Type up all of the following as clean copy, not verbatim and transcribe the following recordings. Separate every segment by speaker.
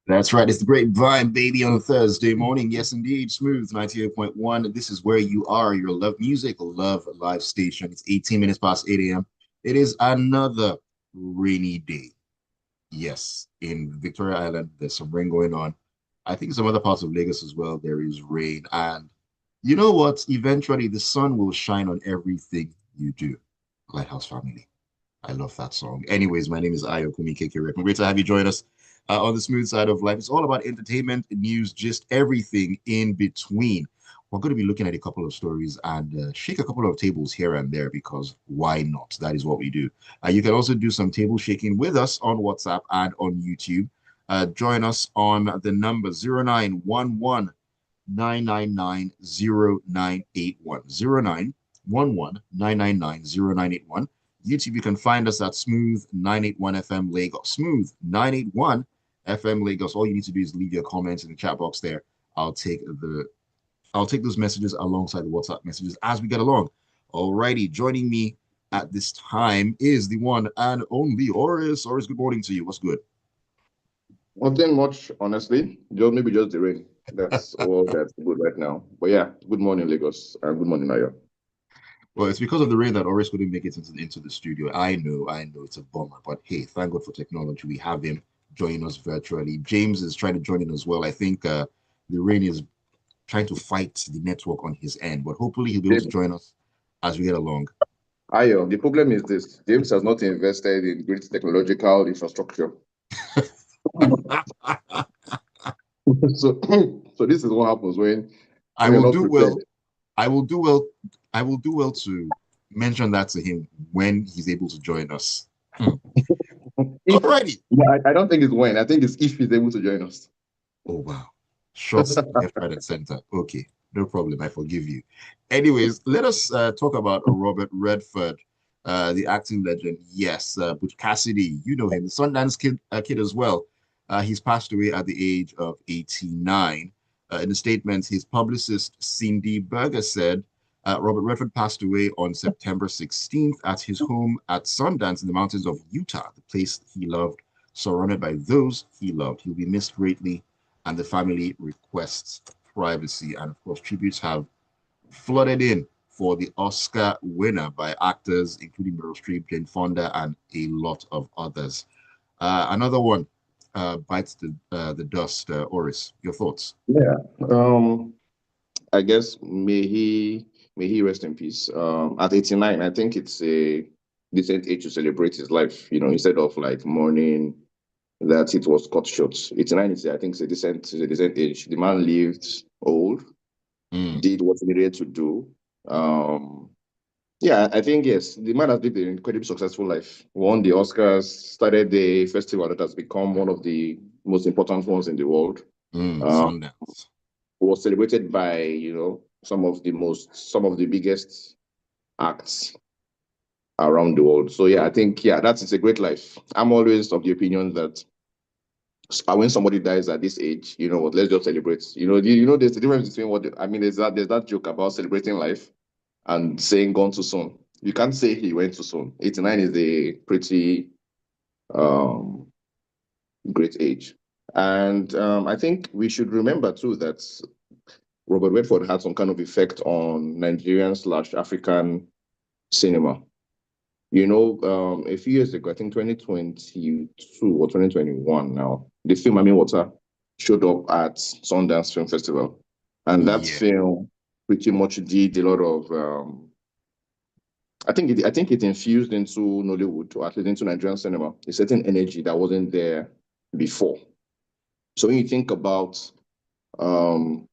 Speaker 1: That's right. It's the great vibe, baby, on a Thursday morning. Yes, indeed. Smooth 98.1. This is where you are, your love music, love live station. It's 18 minutes past 8 a.m. It is another rainy day. Yes, in Victoria Island, there's some rain going on. I think some other parts of Lagos as well, there is rain. And you know what? Eventually, the sun will shine on everything you do. Lighthouse Family. I love that song. Anyways, my name is Ayokunmi. Great to have you join us on the smooth side of life. It's all about entertainment, news, just everything in between. We're going to be looking at a couple of stories and shake a couple of tables here and there because why not? That is what we do. You can also do some table shaking with us on WhatsApp and on YouTube. Join us on the number 0911 999 YouTube, you can find us at Smooth 981 FM Lagos. Smooth 981 FM Lagos. All you need to do is leave your comments in the chat box there. I'll take the I'll take those messages alongside the WhatsApp messages as we get along. Alrighty, joining me at this time is the one and only Oris. Oris, good morning to you. What's good?
Speaker 2: Nothing much, honestly. Just maybe just the rain. That's all that's good right now. But yeah, good morning, Lagos, and good morning, Naya.
Speaker 1: Well, it's because of the rain that Oris couldn't make it into the studio. I know, it's a bummer. But hey, thank God for technology. We have him joining us virtually. James is trying to join in as well. I think the rain is trying to fight the network on his end, but hopefully he'll be able to
Speaker 2: James,
Speaker 1: join us as we get along.
Speaker 2: Ayo, the problem is this: James has not invested in great technological infrastructure. So, so this is what happens
Speaker 1: I
Speaker 2: when you're
Speaker 1: will
Speaker 2: not
Speaker 1: do
Speaker 2: prepared.
Speaker 1: well. I will do well. I will do well to mention that to him when he's able to join us.
Speaker 2: If
Speaker 1: Alrighty.
Speaker 2: I don't think it's when. I think it's if he's able to join us.
Speaker 1: Oh wow. Shots left, right, and center. Okay, no problem. I forgive you. Anyways, let us talk about Robert Redford, the acting legend. Yes, Butch Cassidy. You know him, the Sundance kid as well. He's passed away at the age of 89. In a statement, his publicist Cindy Berger said Robert Redford passed away on September 16th at his home at Sundance in the mountains of Utah, the place he loved, surrounded by those he loved. He'll be missed greatly, and the family requests privacy. And of course, tributes have flooded in for the Oscar winner by actors including Meryl Streep, Jane Fonda, and a lot of others. Another one bites the dust. Oris, your thoughts?
Speaker 2: Yeah. I guess may he rest in peace. At 89, I think it's a decent age to celebrate his life. Instead of like mourning that it was cut short. 89 is, I think, it's a decent age. The man lived old,
Speaker 1: Mm,
Speaker 2: did what he needed to do. Um, yeah, I think yes, the man has lived an incredibly successful life. Won the Oscars, started the festival that has become one of the most important ones in the world. Uh,
Speaker 1: Sundance.
Speaker 2: was celebrated by some of the biggest acts around the world. So yeah, I think that's a great life. I'm always of the opinion that when somebody dies at this age, you know what, let's just celebrate. There's the difference between what I mean. There's that joke about celebrating life and saying gone too soon. You can't say he went too soon. 89 is a pretty um great age. And I think we should remember too that Robert Redford had some kind of effect on Nigerian slash African cinema. A few years ago, I think 2022 or 2021 now, the film I Mean Water showed up at Sundance Film Festival. And that
Speaker 1: Yeah.
Speaker 2: film pretty much did a lot of I think it infused into Nollywood, or at least into Nigerian cinema, a certain energy that wasn't there before. So when you think about um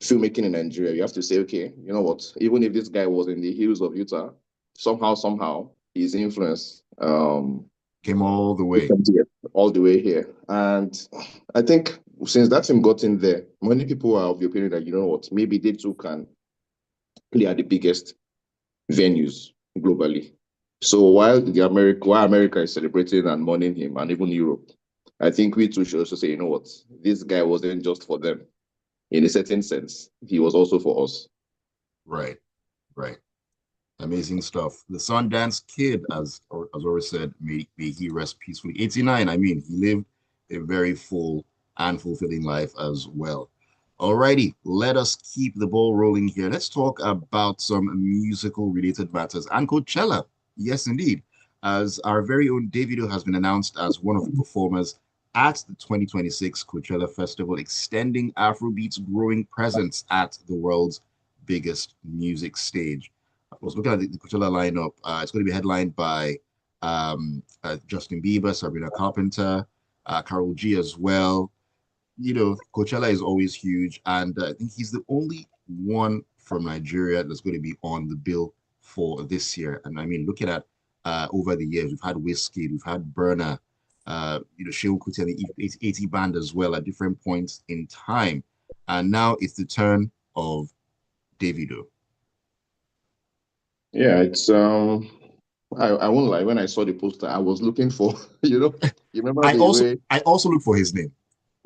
Speaker 2: filmmaking in Nigeria, you have to say, okay, you know what? Even if this guy was in the hills of Utah, somehow his influence
Speaker 1: Came all the way.
Speaker 2: all the way here. And I think since that film got in there, many people are of the opinion that, you know what, maybe they too can play at the biggest venues globally. So while America is celebrating and mourning him, and even Europe, I think we too should also say, you know what, this guy wasn't just for them. In a certain sense, he was also for us.
Speaker 1: Right. Right. Amazing stuff. The Sundance Kid, as already said, may he rest peacefully. 89. I mean, he lived a very full and fulfilling life as well. Alrighty, let us keep the ball rolling here. Let's talk about some musical related matters and Coachella. Yes, indeed, as our very own Davido has been announced as one of the performers at the 2026 Coachella Festival, extending Afrobeat's growing presence at the world's biggest music stage. I was looking at the Coachella lineup. It's going to be headlined by Justin Bieber, Sabrina Carpenter, Karol G as well. Coachella is always huge, and I think he's the only one from Nigeria that's going to be on the bill for this year. And I mean, looking at over the years, we've had Whiskey, we've had Burner, Shehu Kuti and the 80 band as well at different points in time. And now it's the turn of Davido.
Speaker 2: Yeah, it's I won't lie, when I saw the poster, I was looking for, you remember
Speaker 1: I
Speaker 2: the
Speaker 1: also
Speaker 2: way.
Speaker 1: I also look for his name.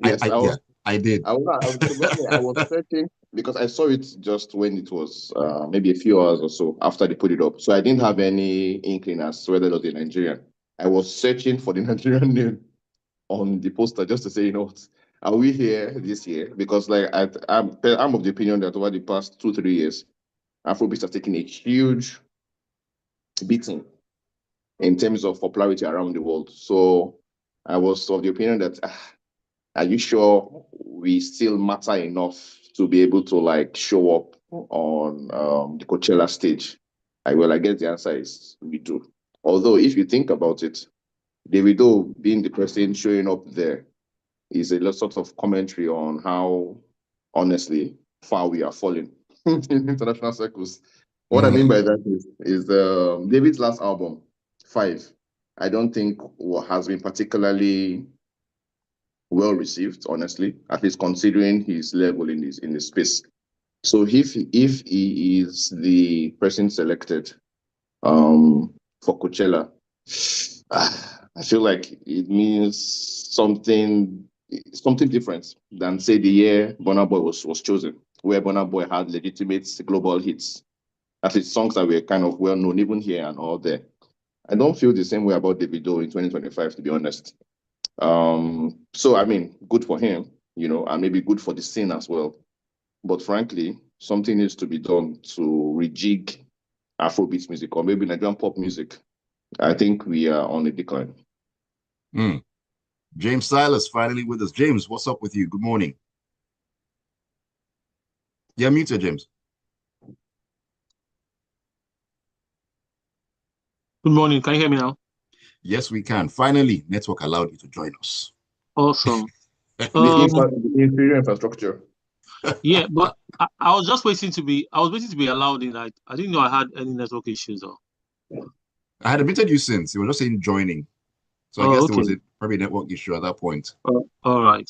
Speaker 2: Yes,
Speaker 1: Yeah, I did.
Speaker 2: to be honest, I was searching because I saw it just when it was maybe a few hours or so after they put it up. So I didn't have any inkling as to whether it was a Nigerian. I was searching for the Nigerian name on the poster just to say, what, are we here this year? Because I'm of the opinion that over the past 2-3 years, Afrobeats has taken a huge beating in terms of popularity around the world. So I was of the opinion that are you sure we still matter enough to be able to show up on the Coachella stage? I guess the answer is we do. Although if you think about it, Davido being the person showing up there is a lot sort of commentary on how honestly far we are falling in international circles. What I mean by that is David's last album, Five, I don't think has been particularly well received, honestly, at least considering his level in this space. So if he is the person selected for Coachella, I feel like it means something different than say the year Burna Boy was chosen, where Burna Boy had legitimate global hits, at least songs that were kind of well known even here and all there. I don't feel the same way about Davido in 2025, to be honest. So I mean, good for him, and maybe good for the scene as well. But frankly, something needs to be done to rejig Afrobeat music or maybe Nigerian pop music. I think we are on a decline.
Speaker 1: James Silas finally with us. James, what's up with you? Good morning. Yeah, muted, James.
Speaker 3: Good morning. Can you hear me now?
Speaker 1: Yes, we can. Finally, network allowed you to join us.
Speaker 3: Awesome.
Speaker 2: The inferior infrastructure.
Speaker 3: Yeah, but I was just waiting to be. I was waiting to be allowed in. I didn't know I had any network issues though.
Speaker 1: I had admitted you since. It was just saying joining. So I guess there was probably a network issue at that point.
Speaker 3: All right.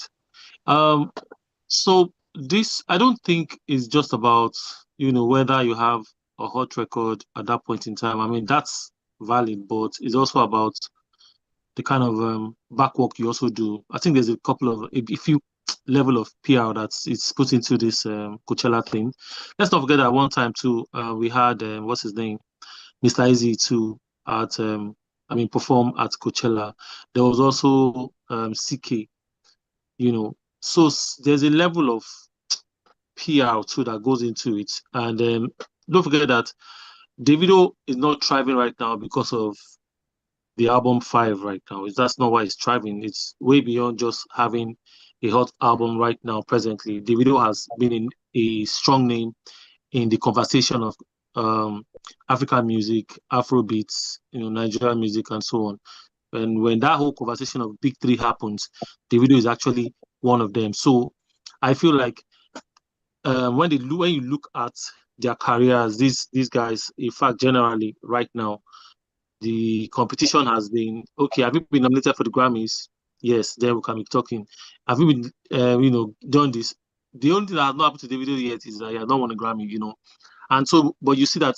Speaker 3: So this, I don't think is just about, whether you have a hot record at that point in time. I mean, that's valid, but it's also about the kind of back work you also do. I think there's a couple of, a few level of PR it's put into this Coachella thing. Let's not forget that one time too, we had, what's his name? Mr. Easy too at, perform at Coachella. There was also CK, so there's a level of PR too that goes into it. And don't forget that Davido is not thriving right now because of the album Five right now. That's not why it's thriving. It's way beyond just having a hot album right now. Presently, Davido has been in a strong name in the conversation of African music, Afro beats, Nigerian music, and so on. And when that whole conversation of big three happens, Davido is actually one of them. So I feel like when you look at their careers, these guys, in fact, generally right now, the competition has been okay. Have you been nominated for the Grammys? Yes, then we can be talking. Have you been, done this? The only thing that has not happened to Davido yet is that he has not won a Grammy, and so, but you see that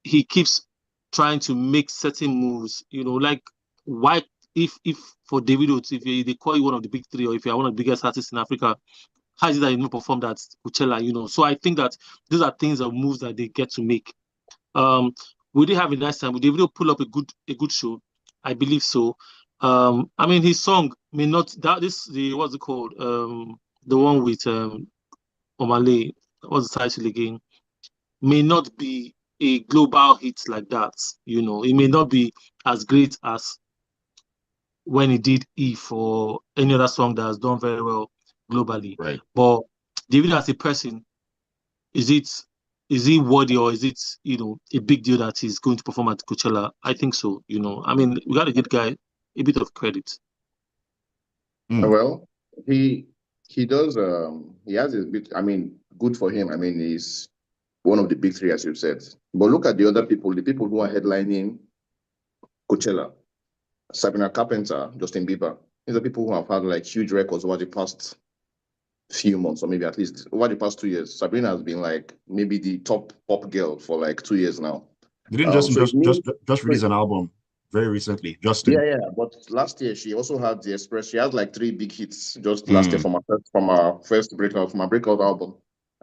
Speaker 3: he keeps trying to make certain moves, like why if for Davido, if they call you one of the big three or if you are one of the biggest artists in Africa, how is it that you not performed at Coachella, So I think that those are things or moves that they get to make. We did have a nice time. Would Davido pull up a good show? I believe so. I mean, his song may not what's it called? The one with Omale, what's the title again? May not be a global hit like that. It may not be as great as when he did If or any other song that has done very well globally.
Speaker 1: Right.
Speaker 3: But David as a person, is he worthy, or is it, a big deal that he's going to perform at Coachella? I think so. I mean, we got to give the guy a bit of credit.
Speaker 2: Well, he does. He has his bit. I mean, good for him. I mean, he's one of the big three, as you said. But look at the other people. The people who are headlining Coachella: Sabrina Carpenter, Justin Bieber. These are people who have had like huge records over the past few months, or maybe at least over the past 2 years. Sabrina has been like maybe the top pop girl for like 2 years now.
Speaker 1: Didn't just release an album very recently, Justin.
Speaker 2: Yeah. But last year she also had the Express. She had like 3 big hits just last year from her first breakout, from her breakout album.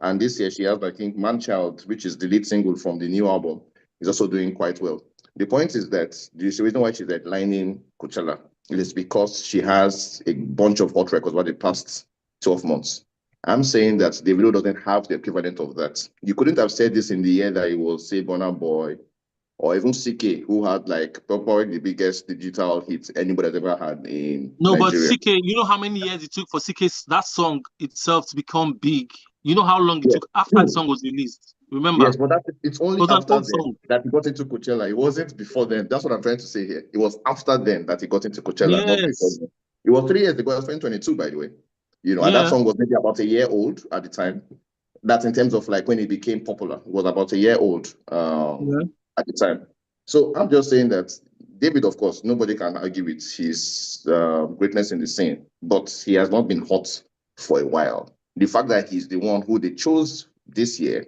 Speaker 2: And this year she has, I think, Man Child, which is the lead single from the new album, is also doing quite well. The point is that the reason why she's headlining Coachella is because she has a bunch of hot records over the past 12 months. I'm saying that Davido doesn't have the equivalent of that. You couldn't have said this in the year that it was, say, Burna Boy, or even CK, who had like probably the biggest digital hit anybody has ever had in Nigeria.
Speaker 3: But CK, you know how many years it took for that song itself to become big? You know how long it took after the song was released? Remember?
Speaker 2: Yes, but it's only after then that he got into Coachella. It wasn't before then. That's what I'm trying to say here. It was after then that he got into Coachella, not before then. It was 3 years ago. It was 2022, by the way. And that song was maybe about a year old at the time. That's in terms of like when it became popular. It was about a year old at the time. So I'm just saying that David, of course, nobody can argue with his greatness in the scene, but he has not been hot for a while. The fact that he's the one who they chose this year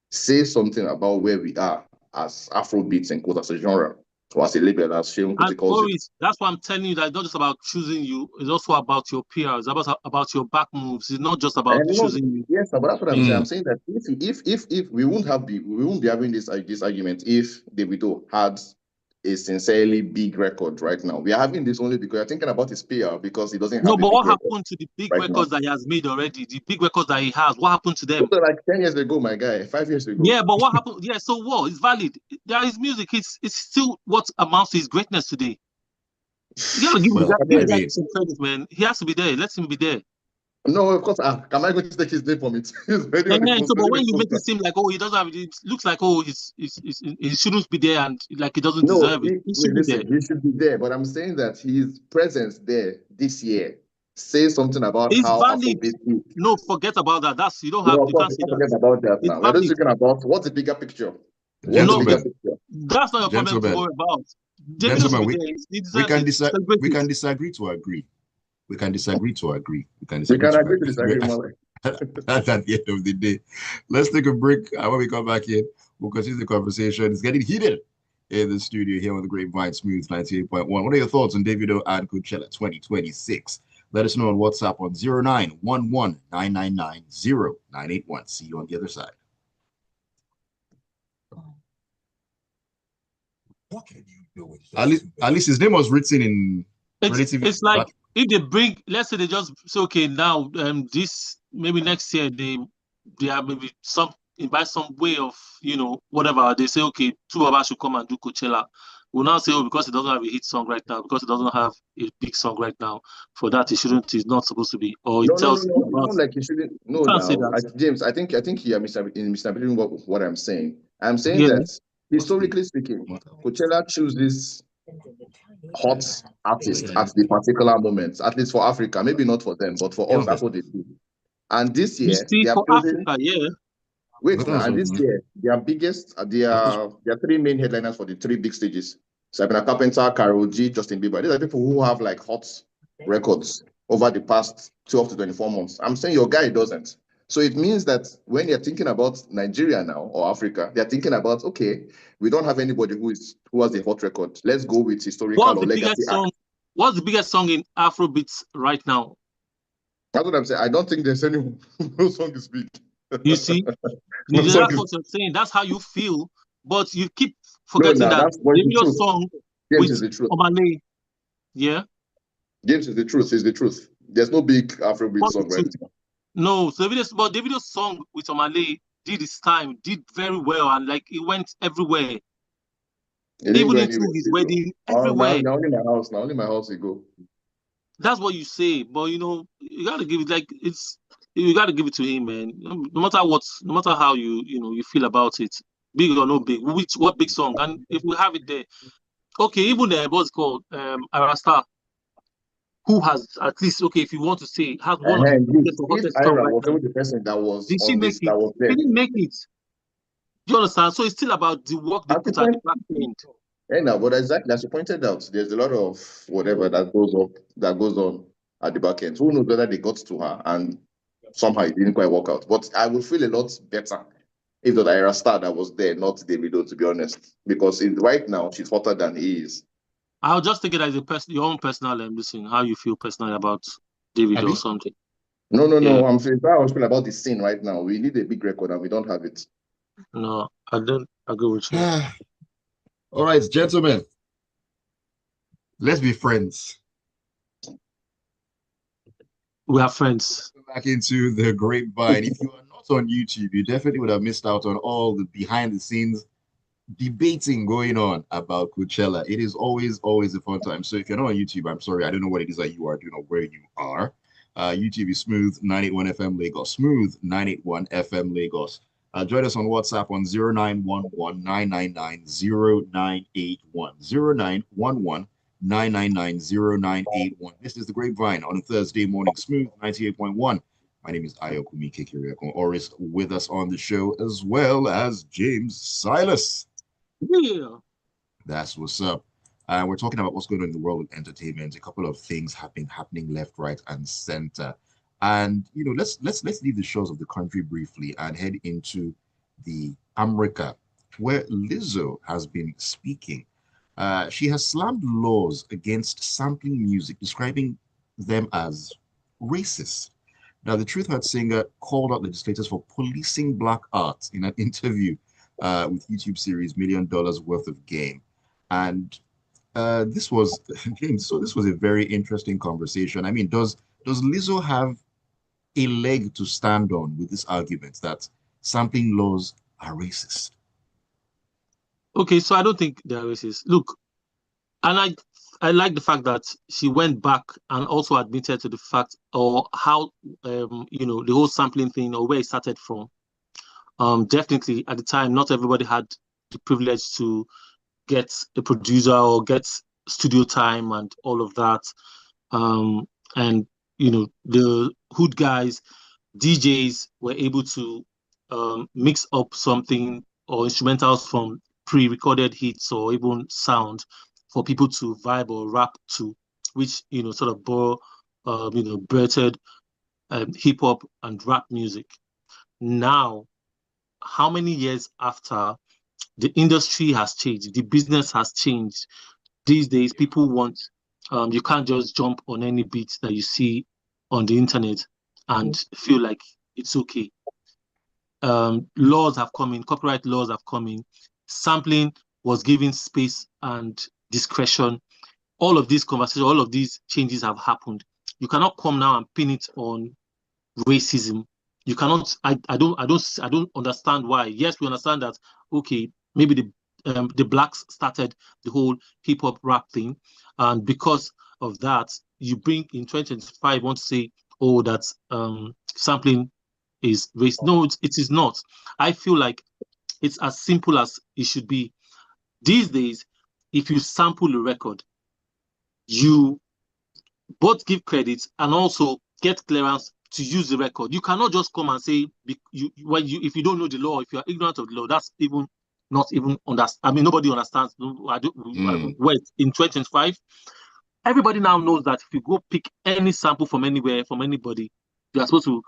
Speaker 2: says something about where we are as Afrobeats and quote as a genre, or as a label, as film criticals.
Speaker 3: That's why I'm telling you that it's not just about choosing you, it's also about your PR, it's about your back moves. It's not just about choosing you.
Speaker 2: Yes, but that's what I'm saying. I'm saying that if we won't be having this argument if Davido had a sincerely big record right now. We are having this only because you're thinking about his PR because he doesn't have.
Speaker 3: No, but what happened to the big records that he has made already? The big records that he has, what happened to them?
Speaker 2: Like 10 years ago, my guy, 5 years ago.
Speaker 3: Yeah, but what happened? Yeah, so what? It's valid. There is music. It's still what amounts to his greatness today. You gotta give him some credit, man. He has to be there. Let him be there.
Speaker 2: No, of course. Am I going to take his name from it?
Speaker 3: So, but when you make it seem like, he doesn't have it, it looks like, he shouldn't be there and like he doesn't deserve it.
Speaker 2: He should be there. But I'm saying that his presence there this year says something about
Speaker 3: it's
Speaker 2: how
Speaker 3: valid. No, forget about that. That's you can't say that.
Speaker 2: Forget about that now. We're just talking about what's the bigger picture. That's not
Speaker 3: your problem to worry about.
Speaker 1: Gentlemen, we can disagree to agree. We can disagree to agree. We can agree to disagree. That's at the end of the day. Let's take a break. When we come back in, we'll continue the conversation. It's getting heated in the studio here on the Grapevine Smooth 98.1. What are your thoughts on Davido and Coachella 2026? Let us know on WhatsApp on 0911-999-0981. See you on the other side. What can you do with at least his name was written in
Speaker 3: it's like if they bring, let's say they just say, okay, now this maybe next year they are maybe by some way of whatever, they say, okay, 2 of us should come and do Coachella. We'll now say, because it doesn't have a hit song right now, because it doesn't have a big song right now, for that it's not supposed to be. Or it tells
Speaker 2: no, like you shouldn't. No, James, I think you are misinterpreting what I'm saying. I'm saying that historically speaking, Coachella chooses hot artists at the particular moment, at least for Africa, maybe not for them, but for us, that's what they do. And this year, they are choosing. Wait, and this year, their 3 main headliners for the 3 big stages: Sabrina Carpenter, Karol G, Justin Bieber. These are people who have like hot records over the past 12 to 24 months. I'm saying your guy doesn't. So it means that when you're thinking about Nigeria now or Africa, they're thinking about, okay, we don't have anybody who has a hot record. Let's go with historical or legacy act.
Speaker 3: What's the biggest song in Afrobeats right now?
Speaker 2: That's what I'm saying. I don't think there's any no song is big.
Speaker 3: You see? That's what I'm saying. That's how you feel, but you keep forgetting that your song with Omale. Yeah.
Speaker 2: James is the truth. Is the truth. There's no big Afrobeat
Speaker 3: What's the
Speaker 2: song right
Speaker 3: truth?
Speaker 2: now.
Speaker 3: No, so Davido's song with Omale did his time, did very well, and like it went everywhere.
Speaker 2: It didn't
Speaker 3: Even
Speaker 2: go
Speaker 3: into
Speaker 2: anywhere.
Speaker 3: his wedding,
Speaker 2: Oh, now,
Speaker 3: everywhere.
Speaker 2: now only my house. Now only my house you go.
Speaker 3: That's what you say, but you gotta give it like you gotta give it to him, man. No matter what, no matter how you feel about it, big or no big, what big song? And if we have it there, okay, even the what's it called Arasta, who has at least okay, if you want to say has one of the biggest or
Speaker 2: If
Speaker 3: hottest song
Speaker 2: Ira
Speaker 3: right
Speaker 2: was
Speaker 3: now.
Speaker 2: even the person that was
Speaker 3: Did she
Speaker 2: on
Speaker 3: make
Speaker 2: this,
Speaker 3: it?
Speaker 2: that was
Speaker 3: She
Speaker 2: there.
Speaker 3: didn't make it. Do you understand? So it's still about the work they
Speaker 2: As you
Speaker 3: put at the
Speaker 2: point,
Speaker 3: back end.
Speaker 2: but exactly as you pointed out, there's a lot of whatever that goes on at the back end. Who knows whether they got to her and somehow it didn't quite work out. But I would feel a lot better if the Ira star that was there, not Davido, to be honest, because right now she's hotter than he is.
Speaker 3: I'll just take it as your own personal listen, how you feel personally about David or
Speaker 1: Abby?
Speaker 3: something.
Speaker 2: No,
Speaker 3: Yeah.
Speaker 2: I'm saying I was feeling about the scene right now. We need a big record and we don't have it.
Speaker 3: No, I don't agree with you.
Speaker 1: All right, gentlemen, let's be friends.
Speaker 3: We are friends.
Speaker 1: Back into the grapevine. If you are not on YouTube, you definitely would have missed out on all the behind the scenes debating going on about Coachella. It is always a fun time. So if you're not on YouTube, I'm sorry, I don't know what it is that you are doing or where you are. YouTube is Smooth 981 FM Lagos. Smooth 981 FM Lagos. Join us on WhatsApp on 0911 999 0981 0911 999 This is the Grapevine on a Thursday morning. Smooth 98.1. My name is Ayokunmi Kekiriakon. Oris with us on the show, as well as James Silas.
Speaker 3: Yeah.
Speaker 1: That's what's up. We're talking about what's going on in the world of entertainment. A couple of things have been happening left, right, and center. And let's leave the shores of the country briefly and head into the America, where Lizzo has been speaking. She has slammed laws against sampling music, describing them as racist. Now, the Truth Hurts singer called out legislators for policing black art in an interview with YouTube series $1 Million Worth of Game. And this was James. So this was a very interesting conversation. I mean, does Lizzo have a leg to stand on with this argument that sampling laws are racist?
Speaker 3: Okay, so I don't think they're racist. Look, and I like the fact that she went back and also admitted to the fact or how the whole sampling thing or where it started from. Definitely at the time, not everybody had the privilege to get a producer or get studio time and all of that. And the hood guys, DJs were able to mix up something or instrumentals from pre-recorded hits or even sound for people to vibe or rap to, which sort of bore birthed hip hop and rap music. Now, how many years after the industry has changed, the business has changed. These days, people want you can't just jump on any beat that you see on the internet and feel like it's okay. Laws have come in, copyright laws have come in, sampling was given space and discretion. All of these conversations, all of these changes have happened. You cannot come now and pin it on racism. You cannot. I don't understand why. Yes, we understand that. Okay, maybe the blacks started the whole hip hop rap thing, and because of that, you bring in 2025 want to say, oh, that sampling is race. No, it is not. I feel like it's as simple as it should be. These days, if you sample a record, you both give credit and also get clearance to use the record. You cannot just come and say if you don't know the law, if you are ignorant of the law, that's even not even understand. I mean, nobody understands. Wait, in 2025, everybody now knows that if you go pick any sample from anywhere, from anybody, you are supposed to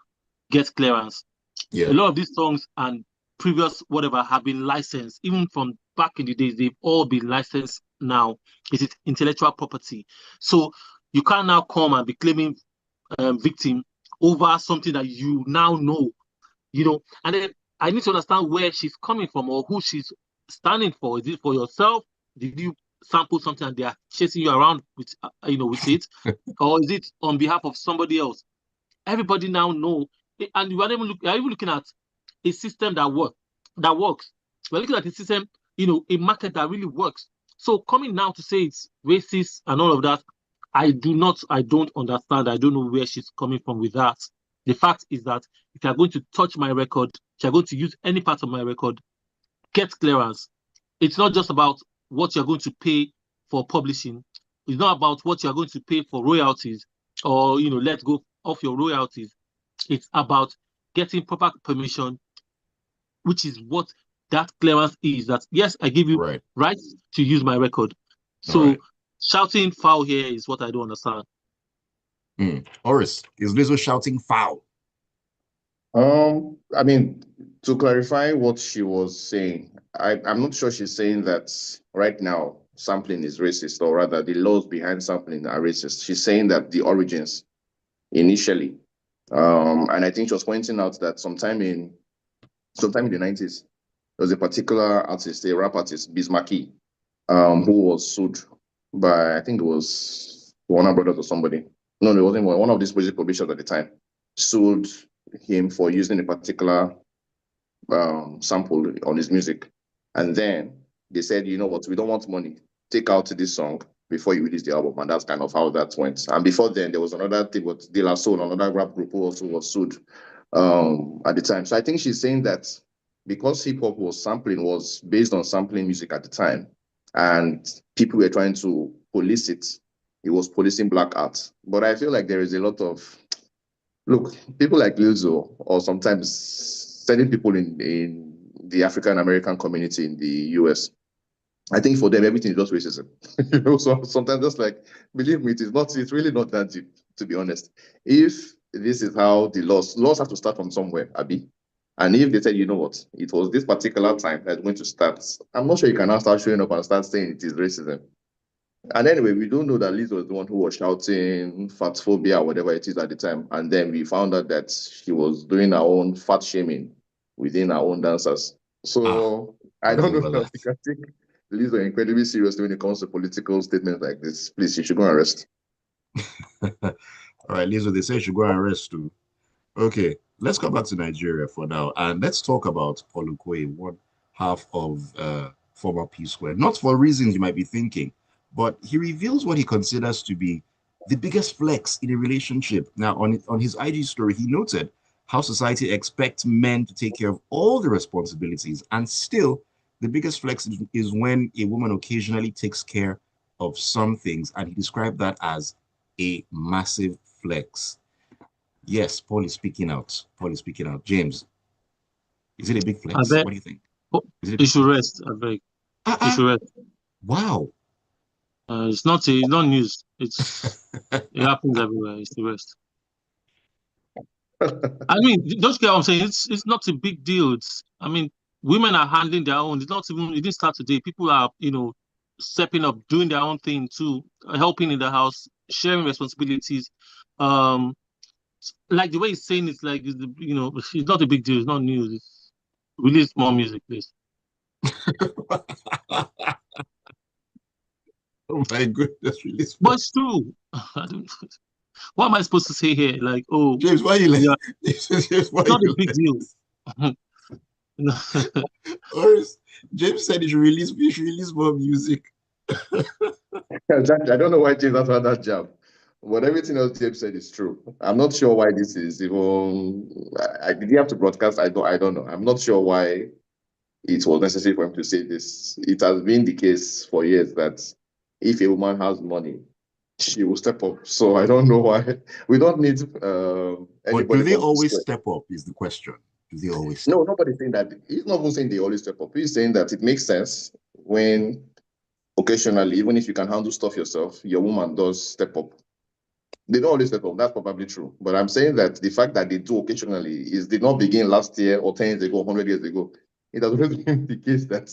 Speaker 3: get clearance.
Speaker 1: Yeah.
Speaker 3: A lot of these songs and previous whatever have been licensed, even from back in the days, they've all been licensed now. It is intellectual property. So you can't now come and be claiming victim over something that you now know, and then I need to understand where she's coming from or who she's standing for. Is it for yourself? Did you sample something and they are chasing you around with with it, or is it on behalf of somebody else? Everybody now know, and you are even looking at a system that works. We're looking at a system, a market that really works. So coming now to say it's racist and all of that, I don't understand. I don't know where she's coming from with that. The fact is that if you're going to touch my record, if you're going to use any part of my record, get clearance. It's not just about what you're going to pay for publishing. It's not about what you're going to pay for royalties or, let go of your royalties. It's about getting proper permission, which is what that clearance is. That, yes, I give you rights to use my record. So shouting foul here is what I don't understand.
Speaker 1: Oris, is Lizzo shouting foul?
Speaker 2: I mean, to clarify what she was saying, I'm not sure she's saying that right now sampling is racist, or rather the laws behind sampling are racist. She's saying that the origins initially, and I think she was pointing out that sometime in the 90s, there was a particular artist, a rap artist, Bismarcky, who was sued by, I think it was Warner Brothers or somebody. No, it wasn't one of these music publishers at the time, sued him for using a particular sample on his music. And then they said, you know what, we don't want money. Take out this song before you release the album. And that's kind of how that went. And before then, there was another thing with De La Soul, another rap group who also was sued at the time. So I think she's saying that because hip hop was based on sampling music at the time, and people were trying to police it, it was policing black art. But I feel like there is a lot of, look, people like Lizzo, or sometimes certain people in the African American community in the US, I think for them everything is just racism. So sometimes just like, believe me, it's really not that deep, to be honest. If this is how the laws have to start from somewhere, Abby. And if they said, you know what, it was this particular time that's going to start, I'm not sure you can now start showing up and start saying it is racism. And anyway, we don't know that Liz was the one who was shouting fat phobia or whatever it is at the time. And then we found out that she was doing her own fat shaming within her own dancers. So I don't know if you can take Liz incredibly seriously when it comes to political statements like this. Please, you should go and rest.
Speaker 1: All right, Lizzo, they say you should go and rest too. Okay, let's come back to Nigeria for now. And let's talk about Olukoye, one half of former P Square. Not for reasons you might be thinking, but he reveals what he considers to be the biggest flex in a relationship. Now, on his IG story, he noted how society expects men to take care of all the responsibilities, and still, the biggest flex is when a woman occasionally takes care of some things, and he described that as a massive flex. Yes, Paul is speaking out. Paul is speaking out. James, is it a big flex? What do you think?
Speaker 3: You should rest, I beg. You should rest.
Speaker 1: Wow.
Speaker 3: It's not news. It happens everywhere. It's the rest. I mean, don't you get what I'm saying? It's not a big deal. Women are handling their own. It didn't start today. People are, stepping up, doing their own thing too, helping in the house, sharing responsibilities. Like the way he's saying it's like, it's not a big deal. It's not news. It's release more music, please.
Speaker 1: Oh my goodness, release
Speaker 3: more. But it's true. What am I supposed to say here? Like, oh,
Speaker 1: James, why are you like?
Speaker 3: Yeah,
Speaker 1: James, why
Speaker 3: it's not a big deal.
Speaker 1: James said you should release more music.
Speaker 2: Exactly. I don't know why James has had that job, but everything else James said is true. I'm not sure why this is even. Did he have to broadcast? I don't know. I'm not sure why it was necessary for him to say this. It has been the case for years that if a woman has money, she will step up. So I don't know why. We don't need anybody.
Speaker 1: But do they always step up? Is the question. Do they always?
Speaker 2: No, nobody's saying that. He's not even saying they always step up. He's saying that it makes sense when occasionally, even if you can handle stuff yourself, your woman does step up. They don't always step up. That's probably true. But I'm saying that the fact that they do occasionally did not begin last year or 10 years ago, 100 years ago. It has always been the case that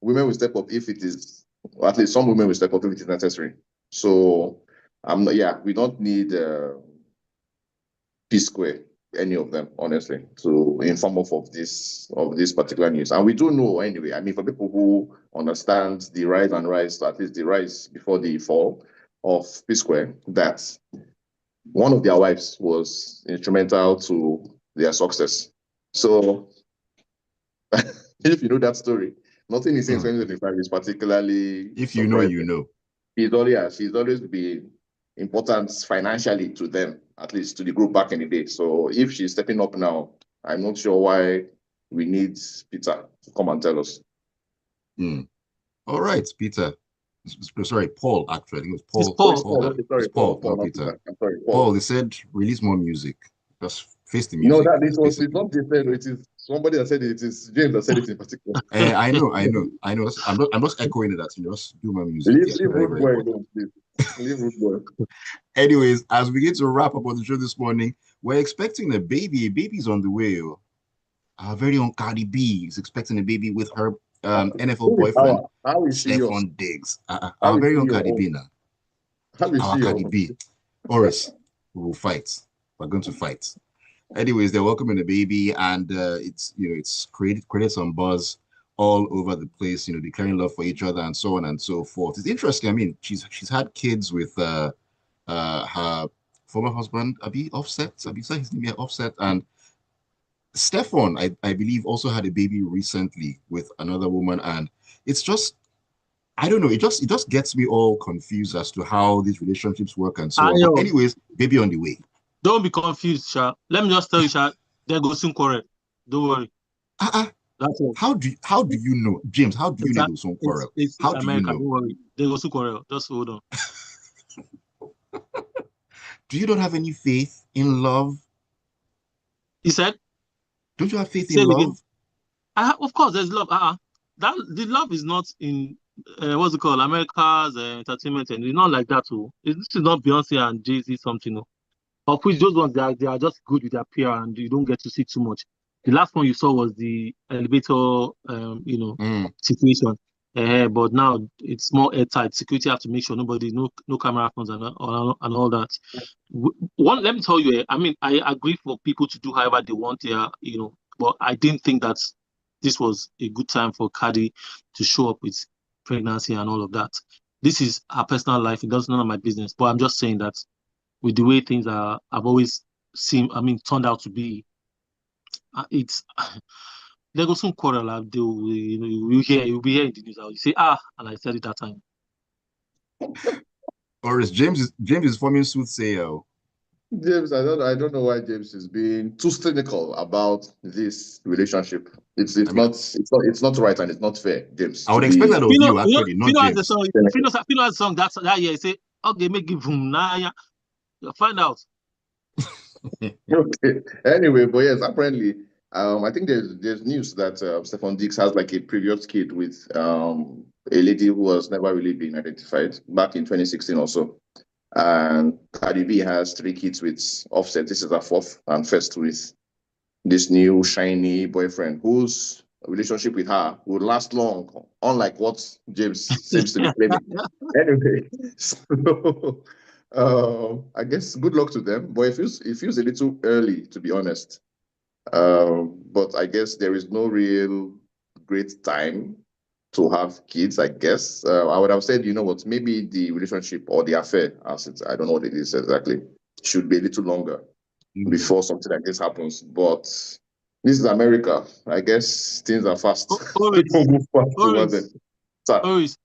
Speaker 2: women will step up if it is, or at least some women will step up if it is necessary. So, we don't need P Square any of them, honestly, to inform us of this particular news. And we do know anyway. I mean, for people who understand the rise and rise, at least the rise before the fall of P Square, that one of their wives was instrumental to their success. So if you know that story, nothing is in 2025 is particularly
Speaker 1: if you know,
Speaker 2: surprising.
Speaker 1: you know.
Speaker 2: She's always been important financially to them, at least to the group back in the day. So if she's stepping up now, I'm not sure why we need Peter to come and tell us.
Speaker 1: All right, Peter. Sorry, Paul, actually. I think it was Paul.
Speaker 3: It's Paul.
Speaker 2: Sorry,
Speaker 1: Paul,
Speaker 2: Paul,
Speaker 1: not Peter.
Speaker 2: I'm sorry,
Speaker 1: Paul, they said release more music. Just face the
Speaker 2: No,
Speaker 1: music.
Speaker 2: that it's not they said, it is somebody that said it. It is James that said it in particular.
Speaker 1: I know. I'm just echoing it. That just do my music.
Speaker 2: Leave Rude Boy alone, please. Leave Rude Boy.
Speaker 1: Anyways, as we get to wrap up on the show this morning, we're expecting a baby. A baby's on the way. Our very own Cardi B is expecting a baby with her NFL boyfriend,
Speaker 2: how is she yours?
Speaker 1: Stephon Diggs. Our very own Cardi B now.
Speaker 2: How is
Speaker 1: Our
Speaker 2: she
Speaker 1: Cardi
Speaker 2: yours?
Speaker 1: B. Oris, we will fight. We're going to fight. Anyways, they're welcoming the baby, and it's created some buzz all over the place. Declaring love for each other and so on and so forth. It's interesting. I mean, she's had kids with her former husband, Offset. His name, Offset, and Stephon, I believe, also had a baby recently with another woman, and it's just, I don't know, it just gets me all confused as to how these relationships work and so on. But anyways, baby on the way.
Speaker 3: Don't be confused, Sha. Let me just tell you, Sha, they go soon quarrel. Don't worry. That's all.
Speaker 1: How do you know, James? How do you know they go soon quarrel?
Speaker 3: It's
Speaker 1: how
Speaker 3: America,
Speaker 1: do you know?
Speaker 3: Don't worry. They go soon quarrel. Just hold on.
Speaker 1: Do you not have any faith in love?
Speaker 3: He said?
Speaker 1: Don't you have faith in love?
Speaker 3: Of course, there's love. The love is not in what's it called? America's entertainment, and it's not like that too. This is not Beyonce and Jay-Z something. Of which those ones they are just good with their PR and you don't get to see too much. The last one you saw was the elevator, situation. But now it's more airtight. Security have to make sure no camera phones and all that. Let me tell you, I mean, I agree for people to do however they want there, but I didn't think that this was a good time for Cardi to show up with pregnancy and all of that. This is her personal life. It does none of my business. But I'm just saying that with the way things have always turned out to be, there goes some quarrel. You'll be here in the news. You say, and I said it that time.
Speaker 1: Or is James is forming soothsayer?
Speaker 2: James, I don't know why James is being too cynical about this relationship. It's not right and it's not fair, James.
Speaker 1: I would expect that of you, actually, not James.
Speaker 3: Fino has the song that year. He say, okay, make it boom now. Find out.
Speaker 2: Okay. Anyway, but yes, apparently, I think there's news that Stephon Diggs has like a previous kid with a lady who has never really been identified back in 2016 also. And Cardi B has 3 kids with Offset. This is her 4th and first with this new shiny boyfriend whose relationship with her would last long, unlike what James seems to be claiming. Anyway, so I guess good luck to them, but it feels a little early, to be honest. But I guess there is no real great time to have kids, I guess. I would have said, maybe the relationship or the affair, I don't know what it is exactly, should be a little longer before something like this happens. But this is America. I guess things are fast.
Speaker 3: Oris,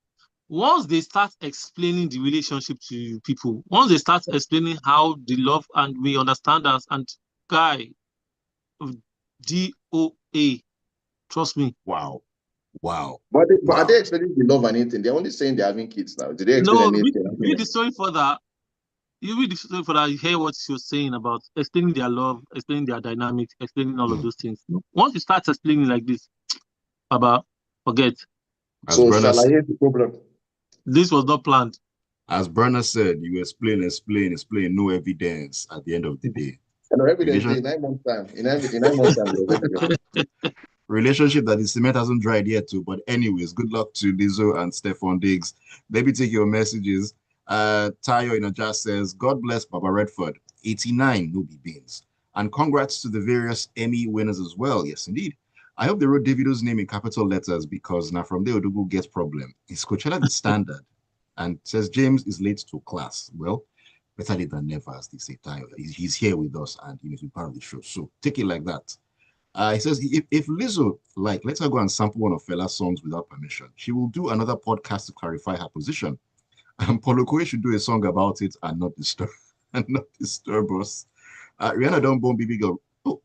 Speaker 3: once they start explaining the relationship to people, once they start explaining how they love and we understand us, and guy, DOA, trust me.
Speaker 1: Wow.
Speaker 2: But are they explaining the love and anything? They're only saying they're having kids now. Did they explain anything?
Speaker 3: Read the story further. You read the story further, you hear what she was saying about explaining their love, explaining their dynamics, explaining all of those things. Once you start explaining like this, Baba, forget.
Speaker 2: So shall I hear the problem?
Speaker 3: This was not planned.
Speaker 1: As Bernard said, you explain, no evidence at the end of the day.
Speaker 2: No evidence in 9 months' time. In 9 months' time.
Speaker 1: Relationship that the cement hasn't dried yet too. But anyways, good luck to Lizzo and Stephon Diggs. Let me take your messages. Tayo in a jazz says, God bless Baba Redford. 89, no be beans. And congrats to the various Emmy winners as well. Yes, indeed. I hope they wrote Davido's name in capital letters because now from there, Odugu gets problem. Is Coachella the standard? And says James is late to class. Well, better late than never, as they say. Tayo. He's here with us and he's part of the show. So take it like that. He says if Lizzo lets her go and sample one of Fela's songs without permission, she will do another podcast to clarify her position. And Paulo Coelho should do a song about it and not disturb us. Rihanna don't born BB girl. Oh,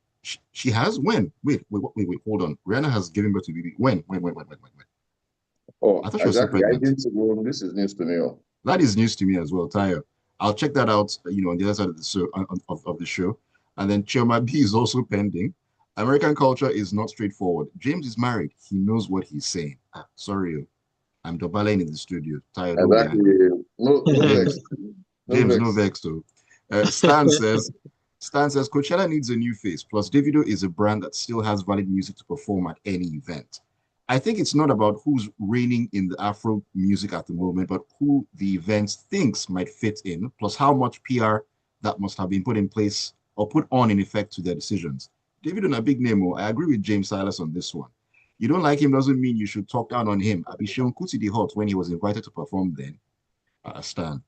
Speaker 1: she has when? Wait, hold on. Rihanna has given birth to BB. When?
Speaker 2: Oh,
Speaker 1: I thought she was still
Speaker 2: exactly. I
Speaker 1: pregnant.
Speaker 2: didn't know. This is news to me. Oh.
Speaker 1: That is news to me as well, Tayo. I'll check that out, on the other side of the show, of the show. And then Chioma B is also pending. American culture is not straightforward. James is married. He knows what he's saying. Sorry, I'm doubling in the studio. Tayo, don't be
Speaker 2: Exactly.
Speaker 1: angry.
Speaker 2: No vex.
Speaker 1: James, no vex, though. Stan says, Coachella needs a new face. Plus, Davido is a brand that still has valid music to perform at any event. I think it's not about who's reigning in the Afro music at the moment, but who the event thinks might fit in, plus how much PR that must have been put in place or put on in effect to their decisions. Davido, a big name. I agree with James Silas on this one. You don't like him doesn't mean you should talk down on him. Abishion Kuti the Hot when he was invited to perform then. Stan.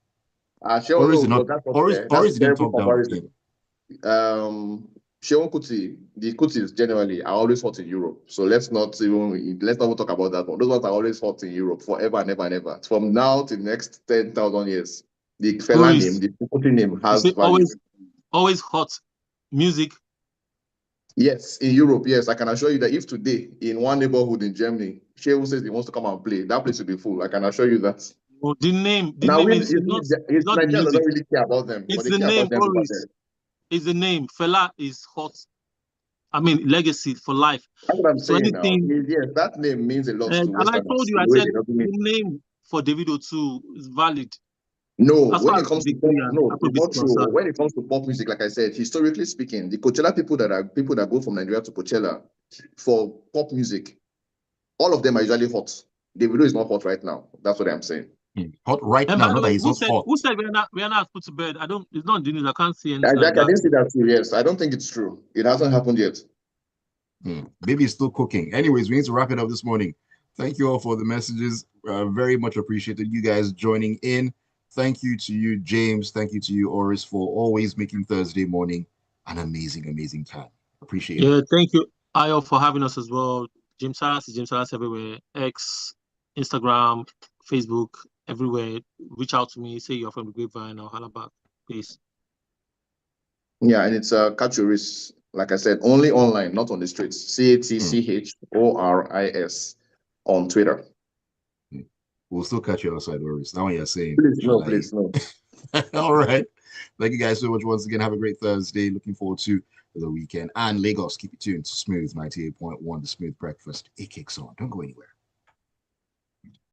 Speaker 2: Sure, no, but that's not fair. That's
Speaker 1: Oris
Speaker 2: a
Speaker 1: didn't
Speaker 2: terrible
Speaker 1: talk down on
Speaker 2: comparison.
Speaker 1: him.
Speaker 2: Sheon Kuti, the Kutis generally are always hot in Europe. So let's not even talk about that one. Those ones are always hot in Europe forever and ever and ever. From now to the next 10,000 years. The Fela name, the Kuti name has value.
Speaker 3: Always hot music.
Speaker 2: Yes, in Europe, yes. I can assure you that if today in one neighborhood in Germany, Shehu says he wants to come and play, that place will be full. I can assure you that.
Speaker 3: Oh, the name is not
Speaker 2: Nigeria
Speaker 3: music.
Speaker 2: doesn't really care about them,
Speaker 3: It's
Speaker 2: but they
Speaker 3: the
Speaker 2: care
Speaker 3: name,
Speaker 2: about them over
Speaker 3: Boris.
Speaker 2: there.
Speaker 3: It's the name. Fela is hot. I mean, legacy for life.
Speaker 2: That's what I'm saying
Speaker 3: anything,
Speaker 2: now. Yes, that name means a lot to
Speaker 3: and I
Speaker 2: Westerners.
Speaker 3: told you, I said the name for Davido too is valid.
Speaker 2: No,
Speaker 3: As
Speaker 2: when
Speaker 3: far
Speaker 2: it
Speaker 3: as
Speaker 2: comes to
Speaker 3: Victory
Speaker 2: pop,
Speaker 3: and
Speaker 2: no, it's
Speaker 3: Afrobeat
Speaker 2: not true.
Speaker 3: concerned.
Speaker 2: When it comes to pop music, like I said, historically speaking, the Coachella people that go from Nigeria to Coachella for pop music, all of them are usually hot. Davido is not hot right now. That's what I'm saying.
Speaker 1: Hot right
Speaker 3: And
Speaker 1: now,
Speaker 3: by the
Speaker 1: not that
Speaker 3: way,
Speaker 1: he's not hot.
Speaker 3: who said Rihanna has put to bed? It's not the news. I can't see anything
Speaker 2: Jack,
Speaker 3: like
Speaker 2: I didn't
Speaker 3: that.
Speaker 2: see that too. Yes, I don't think it's true. It hasn't happened yet.
Speaker 1: Maybe it's still cooking. Anyways, we need to wrap it up this morning. Thank you all for the messages. Very much appreciated you guys joining in. Thank you to you, James. Thank you to you, Oris, for always making Thursday morning an amazing, amazing time. Appreciate it.
Speaker 3: Yeah, thank you, Ayo, for having us as well. James Silas is James Silas everywhere. X, Instagram, Facebook, everywhere. Reach out to me. Say you're from the Grapevine or holla back. Peace.
Speaker 2: Yeah, and it's Catch Oris. Like I said, only online, not on the streets. CATCHORIS on Twitter.
Speaker 1: We'll still catch you outside, Oris. Now you're saying.
Speaker 2: Please, no, please, no.
Speaker 1: All right. Thank you guys so much once again. Have a great Thursday. Looking forward to the weekend. And Lagos, keep it tuned to Smooth 98.1, the Smooth Breakfast. It kicks on. Don't go anywhere.